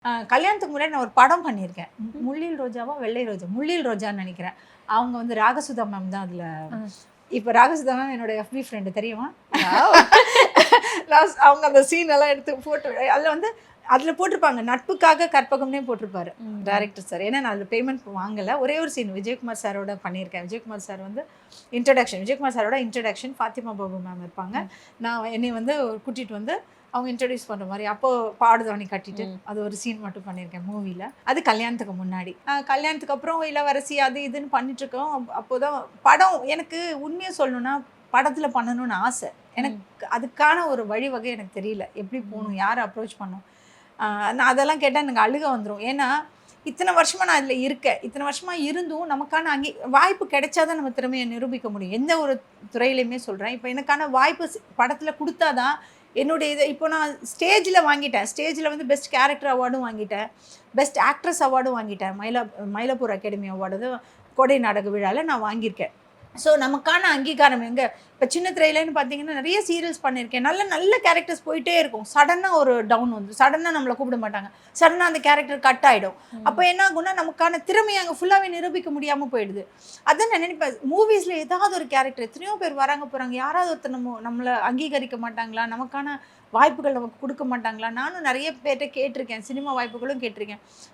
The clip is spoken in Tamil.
கல்யாணத்துக்கு முன்னாடி நான் ஒரு படம் பண்ணியிருக்கேன். முள்ளில் ரோஜாவா வெள்ளை ரோஜா முள்ளில் ரோஜான்னு நினைக்கிறேன். அவங்க வந்து ராகசுதா மேம் தான் அதில். இப்போ ராகசுதா மேம் என்னோட எஃபி ஃப்ரெண்டு தெரியுமா? அவங்க அந்த சீன் எல்லாம் எடுத்து போட்டு அதில் வந்து அதில் போட்டிருப்பாங்க, நட்புக்காக கற்பகம்னே போட்டிருப்பாரு டைரக்டர் சார். ஏன்னா நான் அதில் பேமெண்ட் வாங்கலை. ஒரே ஒரு சீன் விஜயகுமார் சாரோட பண்ணியிருக்கேன். விஜயகுமார் சார் வந்து விஜயகுமார் சாரோட இன்ட்ரடக்ஷன் ஃபாத்திமா பாபு மேம் இருப்பாங்க. நான் என்னை வந்து கூட்டிகிட்டு வந்து அவங்க இன்ட்ரடியூஸ் பண்ணுற மாதிரி அப்போது பாடுதவணி கட்டிட்டு அது ஒரு சீன் மட்டும் பண்ணியிருக்கேன் மூவியில். அது கல்யாணத்துக்கு முன்னாடி. கல்யாணத்துக்கு அப்புறம் இளவரசி அது இதுன்னு பண்ணிட்டுருக்கோம். அப்போதான் படம் எனக்கு உண்மையாக சொல்லணுன்னா படத்தில் பண்ணணும்னு ஆசை. எனக்கு அதுக்கான ஒரு வழிவகை எனக்கு தெரியல, எப்படி போகணும், யாரை அப்ரோச் பண்ணணும். நான் அதெல்லாம் கேட்டால் எனக்கு அழுக வந்துடும். ஏன்னா இத்தனை வருஷமாக நான் அதில் இருக்கேன். இத்தனை வருஷமாக இருந்தும் நமக்கான வாய்ப்பு கிடைச்சாதான் நம்ம திறமையை நிரூபிக்க முடியும். எந்த ஒரு துறையிலையுமே சொல்கிறேன். இப்போ எனக்கான வாய்ப்பு படத்தில் கொடுத்தாதான் என்னுடைய இதை இப்போ நான் ஸ்டேஜில் வாங்கிட்டேன். ஸ்டேஜில் வந்து பெஸ்ட் கேரக்டர் அவார்டும் வாங்கிட்டேன், பெஸ்ட் ஆக்ட்ரஸ் அவார்டும் வாங்கிட்டேன். மயிலாப்பூர் அகாடமி அவார்டு கோடை நாடக விழாவில் நான் வாங்கியிருக்கேன். ஸோ நமக்கான அங்கீகாரம் எங்கே? இப்போ சின்ன திரையிலன்னு பார்த்தீங்கன்னா நிறைய சீரியல்ஸ் பண்ணியிருக்கேன். நல்ல நல்ல கேரக்டர்ஸ் போயிட்டே இருக்கும். சடனாக ஒரு டவுன் வந்து சடனாக நம்மளை கூப்பிட மாட்டாங்க. சடனாக அந்த கேரக்டர் கட் ஆகிடும். அப்போ என்ன ஆகும்னா நமக்கான திறமையை அங்கே ஃபுல்லாகவே நிரூபிக்க முடியாமல் போயிடுது. அதான் நான் நினைப்பேன், மூவிஸில் ஏதாவது ஒரு கேரக்டர் எத்தனையோ பேர் வராங்க போகிறாங்க, யாராவது ஒருத்தர் நம்மளை அங்கீகரிக்க மாட்டாங்களா, நமக்கான வாய்ப்புகள் நமக்கு கொடுக்க மாட்டாங்களா? நானும் நிறைய பேர்கிட்ட கேட்டிருக்கேன், சினிமா வாய்ப்புகளும் கேட்டிருக்கேன்.